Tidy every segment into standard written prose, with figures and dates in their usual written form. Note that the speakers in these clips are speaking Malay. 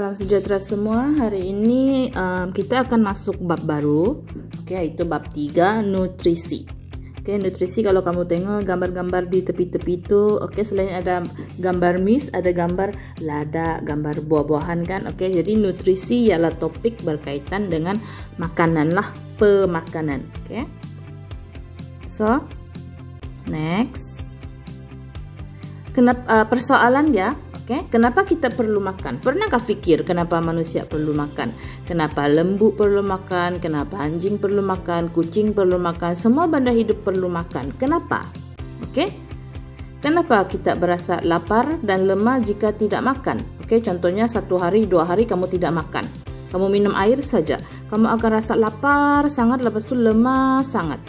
Salam sejahtera semua. Hari ini kita akan masuk bab baru. Itu bab 3, nutrisi. Nutrisi kalau kamu tengok gambar-gambar di tepi-tepi itu, selain ada gambar mis, ada gambar lada, gambar buah-buahan kan. Jadi nutrisi ialah topik berkaitan dengan makanan lah, pemakanan. So, next. Kenapa persoalan ya? Kenapa kita perlu makan? Pernahkah fikir kenapa manusia perlu makan? Kenapa lembu perlu makan? Kenapa anjing perlu makan? Kucing perlu makan? Semua benda hidup perlu makan. Kenapa? Kenapa kita berasa lapar dan lemah jika tidak makan? Contohnya 1 hari, 2 hari kamu tidak makan. Kamu minum air saja, kamu akan rasa lapar sangat, lepas itu lemah sangat.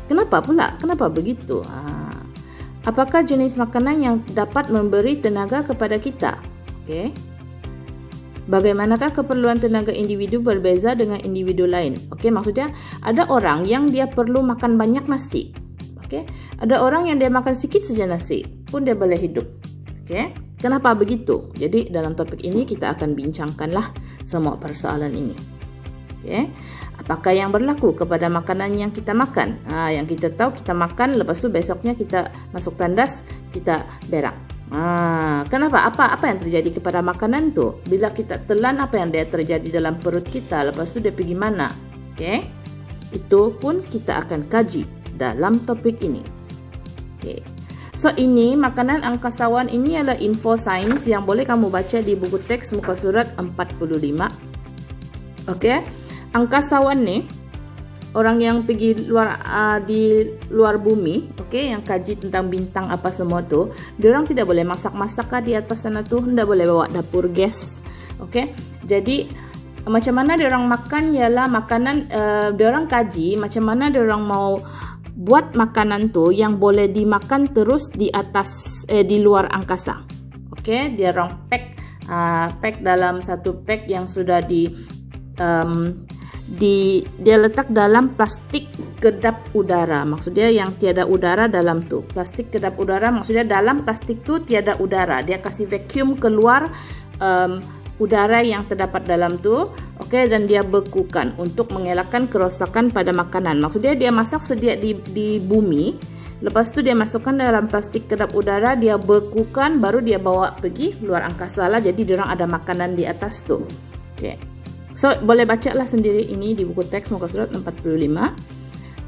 Kenapa pula? Kenapa begitu? Apakah jenis makanan yang dapat memberi tenaga kepada kita? Bagaimanakah keperluan tenaga individu berbeza dengan individu lain? Maksudnya ada orang yang dia perlu makan banyak nasi. Ada orang yang dia makan sedikit saja nasi pun dia boleh hidup. Kenapa begitu? Jadi dalam topik ini kita akan bincangkanlah semua persoalan ini. Apakah yang berlaku kepada makanan yang kita makan? Yang kita tahu kita makan, lepas tu besoknya kita masuk tandas, kita berak. Kenapa? Apa yang terjadi kepada makanan tu? Bila kita telan, apa yang dia terjadi dalam perut kita? Lepas tu dia pergi mana? Itu pun kita akan kaji dalam topik ini. So ini makanan angkasawan ini adalah info sains yang boleh kamu baca di buku teks muka surat 45. Angkasawan ni orang yang pergi luar di luar bumi, yang kaji tentang bintang apa semua tu, diorang tidak boleh masak-masak di atas sana tu, tidak boleh bawa dapur gas. Jadi macam mana diorang makan ialah makanan, diorang kaji macam mana diorang mau buat makanan tu yang boleh dimakan terus di atas di luar angkasa. Diorang pack dalam satu pack yang sudah dia letak dalam plastik kedap udara. Maksudnya yang tiada udara dalam tu. Plastik kedap udara maksudnya dalam plastik tu tiada udara. Dia kasih vacuum keluar udara yang terdapat dalam tu. Dan dia bekukan untuk mengelakkan kerosakan pada makanan. Maksudnya dia masak sedia di bumi. Lepas tu dia masukkan dalam plastik kedap udara, dia bekukan, baru dia bawa pergi luar angkasa lah. Jadi diorang ada makanan di atas tu. So, boleh baca lah sendiri ini di buku teks muka surat 45.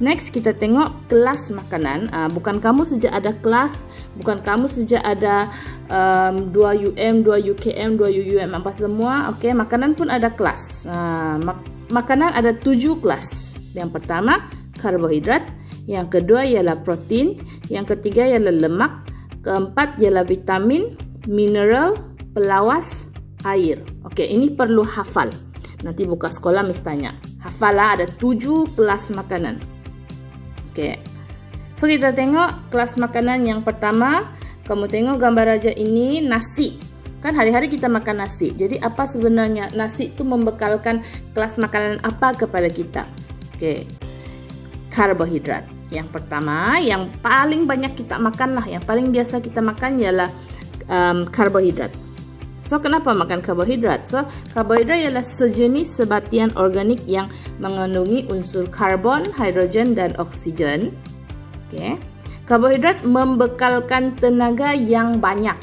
Next, kita tengok kelas makanan. Bukan kamu saja ada kelas, bukan kamu saja ada 2 UM, 2 UKM, 2 UUM, apa semua. Makanan pun ada kelas. Makanan ada 7 kelas. Yang pertama, karbohidrat. Yang kedua ialah protein. Yang ketiga ialah lemak. Keempat ialah vitamin, mineral, pelawas, air. Ini perlu hafal. Nanti buka sekolah mesti tanya. Hafal lah, ada 7 kelas makanan. So kita tengok kelas makanan yang pertama. Kamu tengok gambar aja ini, nasi. Kan hari-hari kita makan nasi. Jadi apa sebenarnya nasi itu membekalkan kelas makanan apa kepada kita? Karbohidrat. Yang pertama, yang paling banyak kita makan lah, yang paling biasa kita makan ialah karbohidrat. So, kenapa makan karbohidrat? So, karbohidrat ialah sejenis sebatian organik yang mengandungi unsur karbon, hidrogen, dan oksigen. Karbohidrat membekalkan tenaga yang banyak.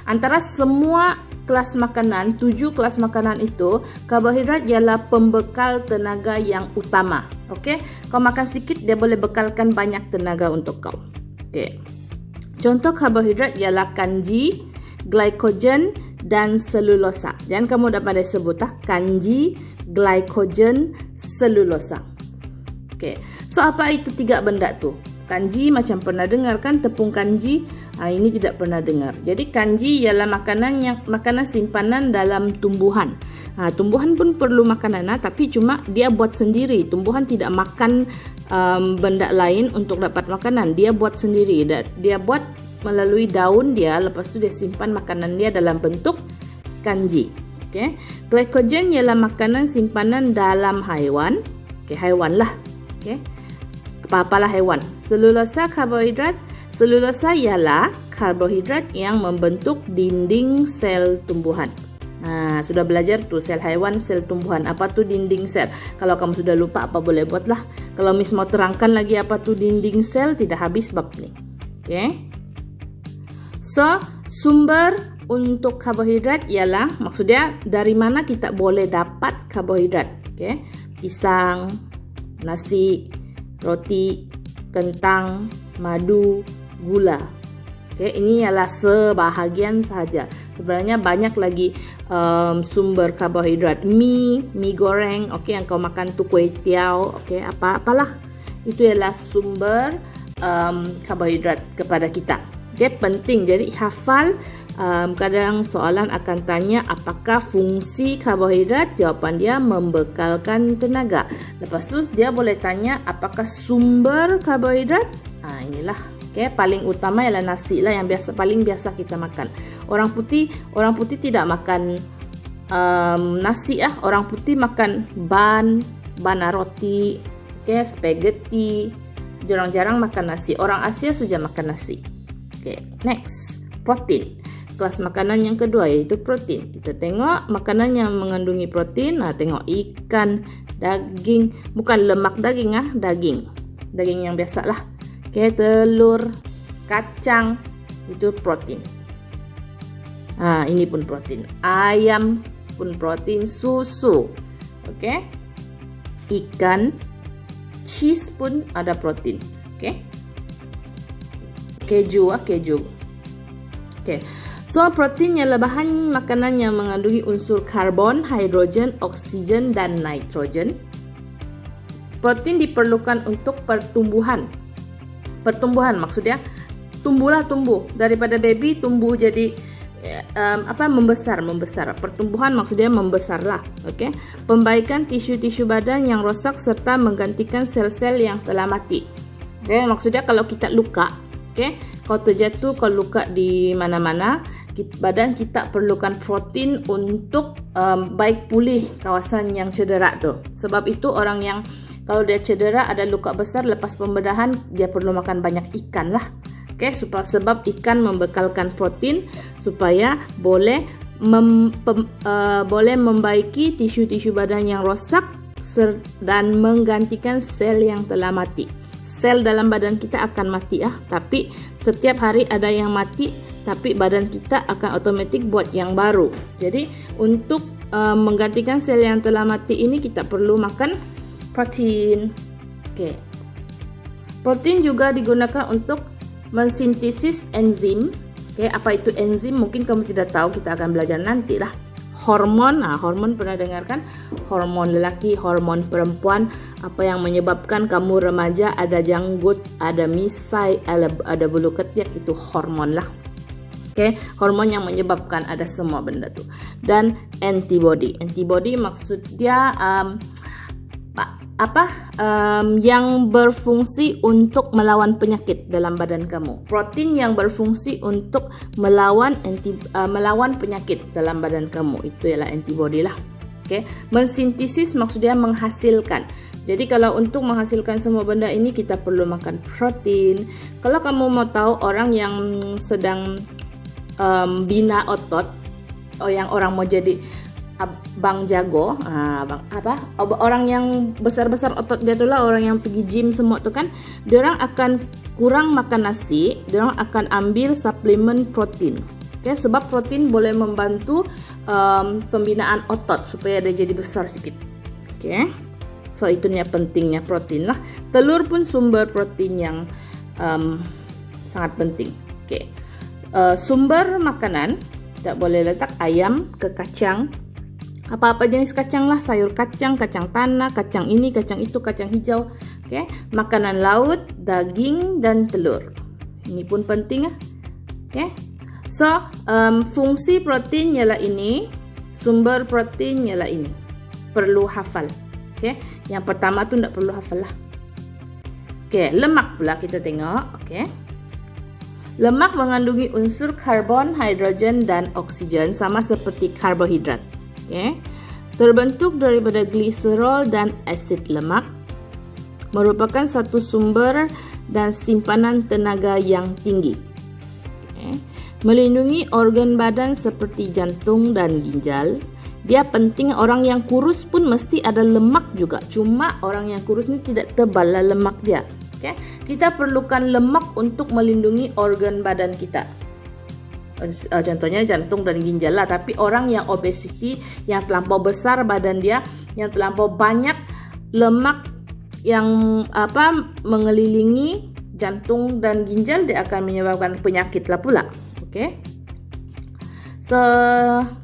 Antara semua kelas makanan, 7 kelas makanan itu, karbohidrat ialah pembekal tenaga yang utama. Kau makan sedikit, dia boleh bekalkan banyak tenaga untuk kau. Contoh karbohidrat ialah kanji, glycogen, dan selulosa. Jangan kamu dah pandai sebut kanji, glycogen, selulosa. So apa itu 3 benda tu? Kanji macam pernah dengar kan, tepung kanji. Ini tidak pernah dengar. Jadi kanji ialah makanan simpanan dalam tumbuhan. Tumbuhan pun perlu makanan, tapi cuma dia buat sendiri. Tumbuhan tidak makan benda lain untuk dapat makanan. Dia buat sendiri. Dia buat melalui daun dia, lepas tu dia simpan makanan dia dalam bentuk kanji. Glycogen ialah makanan simpanan dalam haiwan. Haiwan lah. Apa-apalah haiwan. Selulosa karbohidrat. Selulosa ialah karbohidrat yang membentuk dinding sel tumbuhan. Nah, sudah belajar tuh sel haiwan, sel tumbuhan. Apa tuh dinding sel? Kalau kamu sudah lupa apa boleh buatlah. Kalau Miss mau terangkan lagi apa tuh dinding sel, tidak habis bab nih. Oke. So, sumber untuk karbohidrat ialah, maksudnya dari mana kita boleh dapat karbohidrat. Oke. Pisang, nasi, roti, kentang, madu, gula. Oke, ini ialah sebahagian saja. Sebenarnya banyak lagi sumber karbohidrat. Mie goreng, oke, yang kau makan tuh kue tiaw, oke, apalah. Itu ialah sumber karbohidrat kepada kita. Oke, penting. Jadi hafal. Kadang soalan akan tanya apakah fungsi karbohidrat, jawaban dia membekalkan tenaga. Lepas tu dia boleh tanya apakah sumber karbohidrat. Inilah. Oke, paling utama ialah nasi lah yang paling biasa kita makan. Orang putih tidak makan nasi ah. Orang putih makan ban roti, oke, spaghetti. Jarang-jarang makan nasi. Orang Asia saja makan nasi. Oke, next, protein. Kelas makanan yang kedua yaitu protein. Kita tengok makanan yang mengandungi protein. Nah, tengok ikan, daging, bukan lemak daging ah, daging yang biasa lah. Oke, telur, kacang, itu protein. Ini pun protein. Ayam pun protein, susu. Oke. Ikan, cheese pun ada protein. Oke. Keju. Oke. So, protein ialah bahan makanan yang mengandungi unsur karbon, hidrogen, oksigen, dan nitrogen. Protein diperlukan untuk pertumbuhan. Maksudnya tumbuh daripada baby tumbuh jadi membesar. Pertumbuhan maksudnya membesarlah. Oke. Pembaikan tisu-tisu badan yang rosak serta menggantikan sel-sel yang telah mati. Oke, maksudnya kalau kita luka, oke, kalau terjatuh, kalau luka di mana-mana, badan kita perlukan protein untuk baik pulih kawasan yang cedera tuh. Sebab itu orang yang kalau dia cedera ada luka besar lepas pembedahan, dia perlu makan banyak ikan lah. Oke, sebab ikan membekalkan protein supaya boleh membaiki tisu-tisu badan yang rosak dan menggantikan sel yang telah mati. Sel dalam badan kita akan mati tapi setiap hari ada yang mati, tapi badan kita akan otomatis buat yang baru. Jadi untuk menggantikan sel yang telah mati ini kita perlu makan protein. Oke. Protein juga digunakan untuk mensintesis enzim. Oke, apa itu enzim? Mungkin kamu tidak tahu, kita akan belajar nanti lah. Hormon, hormon pernah dengarkan? Hormon lelaki, hormon perempuan. Apa yang menyebabkan kamu remaja ada janggut, ada misai, ada bulu ketiak, itu hormon lah. Oke, hormon yang menyebabkan ada semua benda tuh. Dan antibody. Antibody maksudnya yang berfungsi untuk melawan penyakit dalam badan kamu. Protein yang berfungsi untuk melawan penyakit dalam badan kamu, itu ialah antibody lah. Oke, mensintesis maksudnya menghasilkan. Jadi kalau untuk menghasilkan semua benda ini kita perlu makan protein. Kalau kamu mau tahu orang yang sedang bina otot, yang orang mau jadi bang jago, orang yang besar-besar otot dia tuh lah, orang yang pergi gym semua tuh kan, dia orang akan kurang makan nasi, dia orang akan ambil suplemen protein. Oke, sebab protein boleh membantu pembinaan otot supaya dia jadi besar sedikit. Oke, so itunya pentingnya protein lah. Telur pun sumber protein yang sangat penting. Oke, sumber makanan tidak boleh letak ayam ke kacang. Apa-apa jenis kacang lah, sayur kacang, kacang tanah, kacang ini, kacang itu, kacang hijau. Oke, makanan laut, daging dan telur. Ini pun penting ya. Oke. So, fungsi protein ialah ini, sumber protein ialah ini. Perlu hafal. Oke. Yang pertama tu tidak perlu hafal lah. Oke, lemak pula kita tengok. Oke. Lemak mengandungi unsur karbon, hidrogen dan oksigen sama seperti karbohidrat. Okay. Terbentuk daripada gliserol dan asid lemak, merupakan satu sumber dan simpanan tenaga yang tinggi. Okay. melindungi organ badan seperti jantung dan ginjal. Dia penting, orang yang kurus pun mesti ada lemak juga. Cuma orang yang kurus ni tidak tebal lah lemak dia. Okay? Kita perlukan lemak untuk melindungi organ badan kita. Contohnya jantung dan ginjal lah. Tapi orang yang obesity, yang terlampau besar badan dia, yang terlampau banyak lemak yang mengelilingi jantung dan ginjal, dia akan menyebabkan penyakit lah pula. Okay?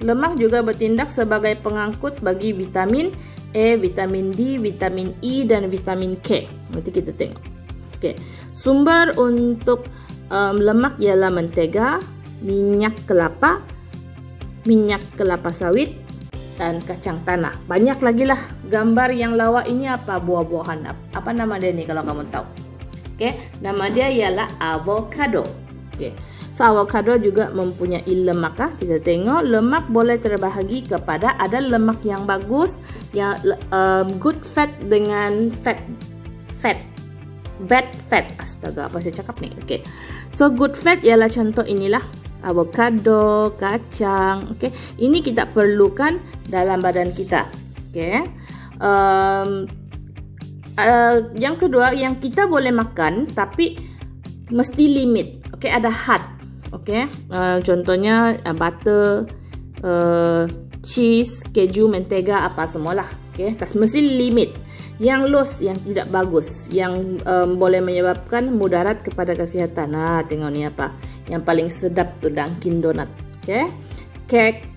Lemak juga bertindak sebagai pengangkut bagi vitamin E, vitamin D, vitamin E dan vitamin K. Nanti kita tengok. Okay. Sumber untuk lemak ialah mentega, minyak kelapa sawit dan kacang tanah. Banyak lagi lah. Gambar yang lawa ini apa? Buah-buahan. Apa nama dia ni kalau kamu tahu? Okay. Nama dia ialah avocado. Okay. So, avocado juga mempunyai lemak. Kita tengok lemak boleh terbahagi kepada ada lemak yang bagus, yang good fat dengan bad fat. Astaga, apa saya cakap ni? Okay. So good fat ialah contoh inilah avocado, kacang. Okay. Ini kita perlukan dalam badan kita. Okay. Yang kedua, yang kita boleh makan tapi mesti limit. Okay, ada had. Okay, contohnya butter, cheese, keju, mentega, apa semualah. Okay, mesti limit. Yang loose, yang tidak bagus, yang boleh menyebabkan mudarat kepada kesihatan. Nah, tengok ni apa. Yang paling sedap tu Dunkin Donut. Okay, cake,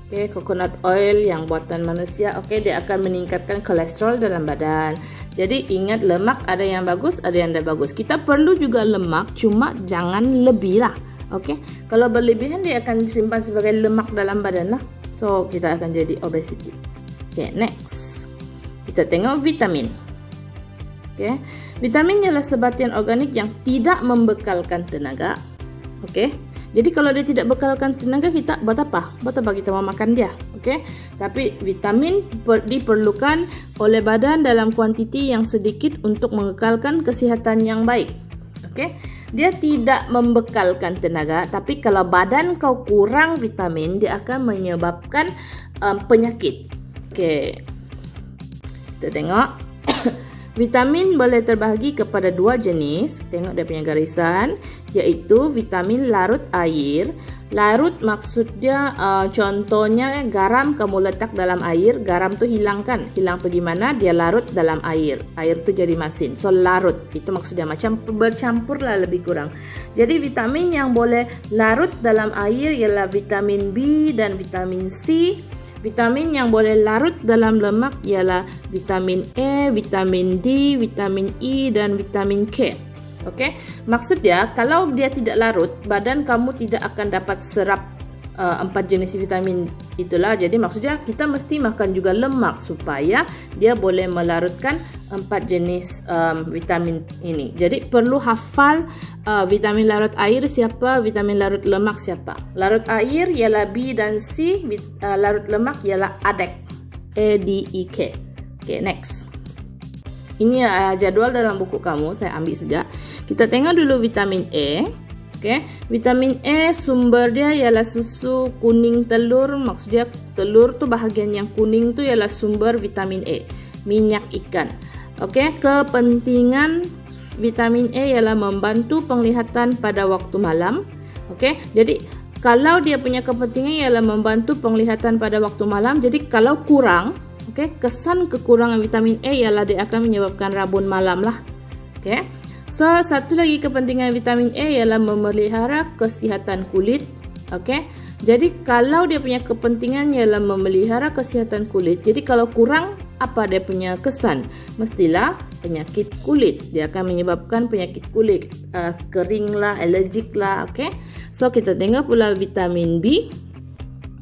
okay, coconut oil yang buatan manusia. Okay, dia akan meningkatkan kolesterol dalam badan. Jadi ingat, lemak ada yang bagus, ada yang tidak bagus. Kita perlu juga lemak, cuma jangan lebih lah. Okay, kalau berlebihan dia akan disimpan sebagai lemak dalam badan lah. So kita akan jadi obesity. Okay, next kita tengok vitamin. Okay, vitamin ialah sebatian organik yang tidak membekalkan tenaga. Okay, jadi kalau dia tidak bekalkan tenaga, kita buat apa? Buat apa kita mau makan dia? Okay, tapi vitamin diperlukan oleh badan dalam kuantiti yang sedikit untuk mengekalkan kesihatan yang baik. Okay, dia tidak membekalkan tenaga, tapi kalau badan kau kurang vitamin, dia akan menyebabkan penyakit. Okay, kita tengok. Vitamin boleh terbahagi kepada dua jenis. Tengok dia punya garisan, iaitu vitamin larut air. Larut maksudnya contohnya garam kamu letak dalam air, garam tu hilang kan? Hilang pergi mana? Dia larut dalam air. Air tu jadi masin. So larut itu maksudnya macam bercampur lah lebih kurang. Jadi vitamin yang boleh larut dalam air ialah vitamin B dan vitamin C. Vitamin yang boleh larut dalam lemak ialah vitamin E, vitamin D, vitamin E dan vitamin K. Okey, maksud dia kalau dia tidak larut, badan kamu tidak akan dapat serap 4 jenis vitamin itulah. Jadi maksudnya kita mesti makan juga lemak supaya dia boleh melarutkan 4 jenis vitamin ini. Jadi perlu hafal vitamin larut air siapa, vitamin larut lemak siapa. Larut air ialah B dan C, larut lemak ialah ADEK, ADEK. Okay, next. Ini jadual dalam buku kamu, saya ambil saja. Kita tengok dulu vitamin E. Okay. Vitamin E sumber dia ialah susu kuning telur. Maksudnya telur tu bahagian yang kuning tu ialah sumber vitamin E. Minyak ikan. Okay. Kepentingan vitamin E ialah membantu penglihatan pada waktu malam. Okay. Jadi kalau dia punya kepentingan ialah membantu penglihatan pada waktu malam. Jadi kalau kurang, okay, kesan kekurangan vitamin E ialah dia akan menyebabkan rabun malam lah. Okay. So, satu lagi kepentingan vitamin E ialah memelihara kesihatan kulit. Okay. Jadi kalau dia punya kepentingan ialah memelihara kesihatan kulit. Jadi kalau kurang, apa dia punya kesan? Mestilah penyakit kulit. Dia akan menyebabkan penyakit kulit, kering lah, alergik lah. Okay. So kita tengok pula vitamin B.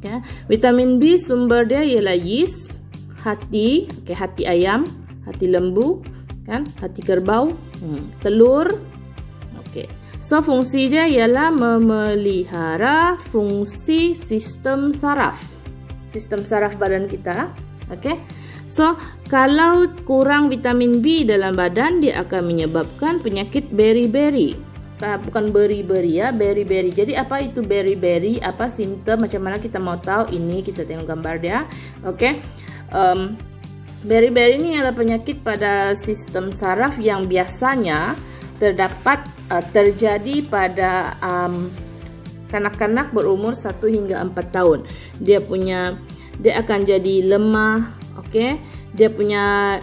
Okay. Vitamin B sumber dia ialah yeast, hati, okay, hati ayam, hati lembu, kan, hati kerbau, telur. Okey. So fungsi dia ialah memelihara fungsi sistem saraf badan kita. Okey. So kalau kurang vitamin B dalam badan, dia akan menyebabkan penyakit beri-beri. bukan beri-beri ya, berry-berry. Jadi apa itu berry-berry? Apa simptom? Macam mana kita mau tahu? Ini kita tengok gambar dia. Oke. Berry-berry ini adalah penyakit pada sistem saraf yang biasanya terjadi pada kanak-kanak berumur 1 hingga 4 tahun. Dia akan jadi lemah, oke. Dia punya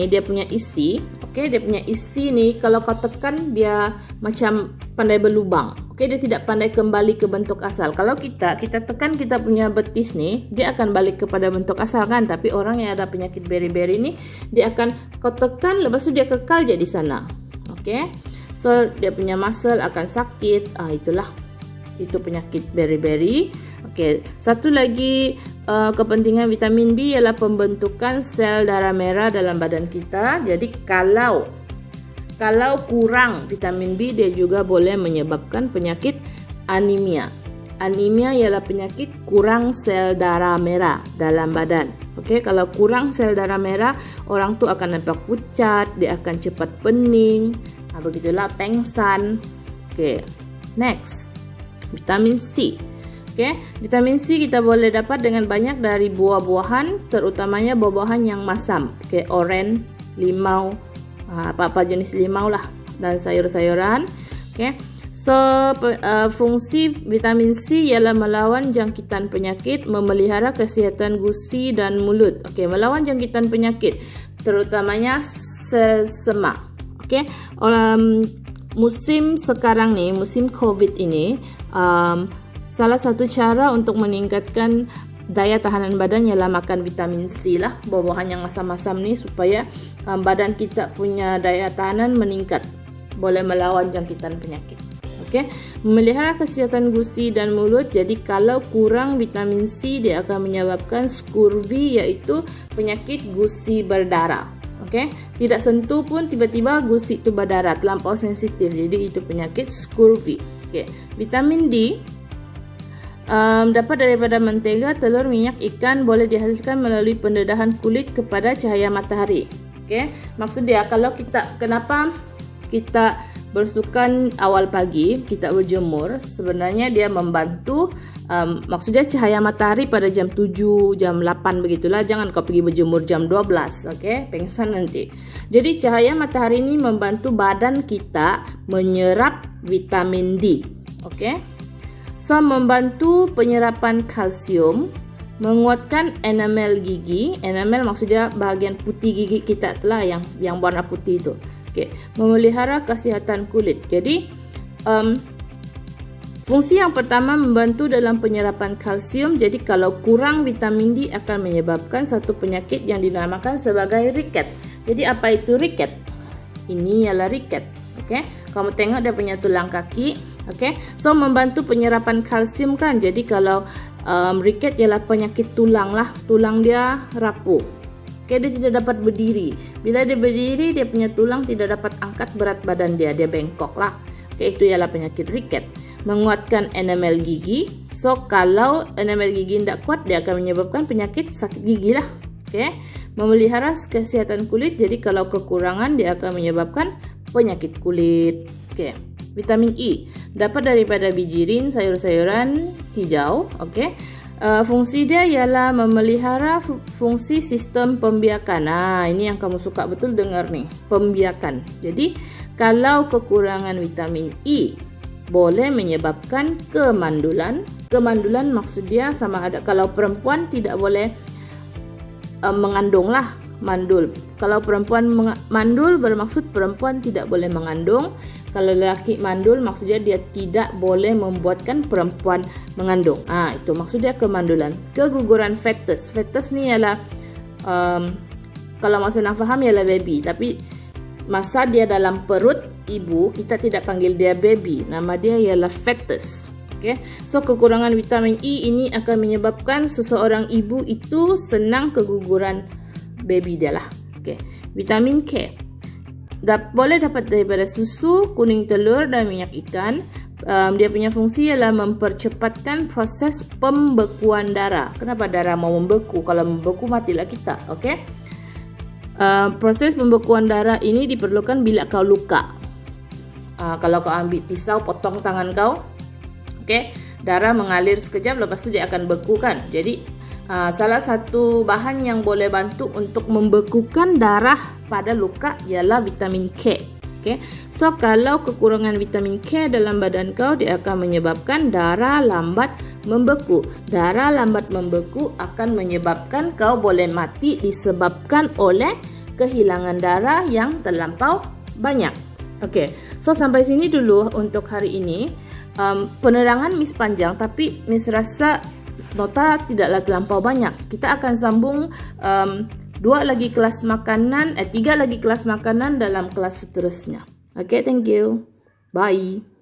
dia punya isi, oke. Dia punya isi nih, kalau kau tekan dia macam pandai berlubang, oke. Dia tidak pandai kembali ke bentuk asal. Kalau kita tekan kita punya betis nih, dia akan balik kepada bentuk asal kan. Tapi orang yang ada penyakit berry-berry ini, dia akan kau tekan, lepas itu dia kekal jadi sana, oke. So dia punya muscle akan sakit. Itu penyakit berry-berry. Oke, satu lagi kepentingan vitamin B ialah pembentukan sel darah merah dalam badan kita. Jadi kalau kurang vitamin B, dia juga boleh menyebabkan penyakit anemia. Anemia ialah penyakit kurang sel darah merah dalam badan. Oke, kalau kurang sel darah merah, orang tu akan nampak pucat, dia akan cepat pening, begitulah, pengsan. Oke, next, vitamin C. Oke, vitamin C kita boleh dapat dengan banyak dari buah-buahan, terutamanya buah-buahan yang masam. Oke, oren, limau, apa-apa jenis limau lah, dan sayur-sayuran. Oke, so fungsi vitamin C ialah melawan jangkitan penyakit, memelihara kesihatan gusi dan mulut. Oke, melawan jangkitan penyakit, terutamanya semak. Oke, musim sekarang nih, musim COVID ini, salah satu cara untuk meningkatkan daya tahanan badan ialah makan vitamin C lah, buah-buahan yang masam-masam nih, supaya badan kita punya daya tahanan meningkat, boleh melawan jangkitan penyakit. Oke, memelihara kesehatan gusi dan mulut. Jadi kalau kurang vitamin C, dia akan menyebabkan scurvy, yaitu penyakit gusi berdarah. Oke, tidak sentuh pun tiba-tiba gusi itu berdarah, terlampau sensitif. Jadi itu penyakit scurvy. Oke, vitamin D dapat daripada mentega, telur, minyak ikan, boleh dihasilkan melalui pendedahan kulit kepada cahaya matahari. Oke, maksud dia kenapa kita bersukan awal pagi, kita berjemur, sebenarnya dia membantu, maksudnya cahaya matahari pada jam 7, jam 8 begitulah. Jangan kau pergi berjemur jam 12, oke, pengsan nanti. Jadi cahaya matahari ini membantu badan kita menyerap vitamin D, oke. So, membantu penyerapan kalsium, menguatkan enamel gigi. Enamel maksudnya bahagian putih gigi kita itulah, yang warna putih itu. Oke, memelihara kesihatan kulit. Jadi fungsi yang pertama membantu dalam penyerapan kalsium. Jadi kalau kurang vitamin D akan menyebabkan satu penyakit yang dinamakan sebagai riket. Jadi apa itu riket? Ini ialah riket. Oke, kamu tengok dia punya tulang kaki. Oke, so membantu penyerapan kalsium kan. Jadi kalau riket ialah penyakit tulang lah, tulang dia rapuh. Oke, dia tidak dapat berdiri. Bila dia berdiri, dia punya tulang tidak dapat angkat berat badan dia bengkok lah. Oke, itu ialah penyakit riket. Menguatkan enamel gigi. So kalau enamel gigi tidak kuat, dia akan menyebabkan penyakit sakit gigi lah. Oke, memelihara kesehatan kulit. Jadi kalau kekurangan, dia akan menyebabkan penyakit kulit. Oke, vitamin E dapat daripada bijirin, sayur-sayuran hijau. Oke, fungsi dia ialah memelihara fungsi sistem pembiakan. Nah, ini yang kamu suka betul dengar nih, pembiakan. Jadi kalau kekurangan vitamin E boleh menyebabkan kemandulan. Kemandulan maksud dia sama ada, kalau perempuan tidak boleh mengandung lah, mandul. Kalau perempuan mandul bermaksud perempuan tidak boleh mengandung. Kalau lelaki mandul maksudnya dia tidak boleh membuatkan perempuan mengandung. Itu maksudnya kemandulan. Keguguran fetus. Fetus ni ialah kalau masa nak faham ialah baby, tapi masa dia dalam perut ibu kita tidak panggil dia baby. Nama dia ialah fetus. Okay. So kekurangan vitamin E ini akan menyebabkan seseorang ibu itu senang keguguran baby dia lah. Okay. Vitamin K boleh dapat daripada susu, kuning telur dan minyak ikan. Dia punya fungsi ialah mempercepatkan proses pembekuan darah. Kenapa darah mau membeku? Kalau membeku matilah kita. Okay. Proses pembekuan darah ini diperlukan bila kau luka. Kalau kau ambil pisau, potong tangan kau, oke, darah mengalir sekejap, lepas itu dia akan beku kan. Jadi salah satu bahan yang boleh bantu untuk membekukan darah pada luka ialah vitamin K. Oke, so kalau kekurangan vitamin K dalam badan kau, dia akan menyebabkan darah lambat membeku. Darah lambat membeku akan menyebabkan kau boleh mati disebabkan oleh kehilangan darah yang terlampau banyak. Oke, so sampai sini dulu untuk hari ini. Penerangan Miss panjang, tapi Miss rasa nota tidaklah terlampau banyak. Kita akan sambung 3 lagi kelas makanan dalam kelas seterusnya. Okay, thank you. Bye.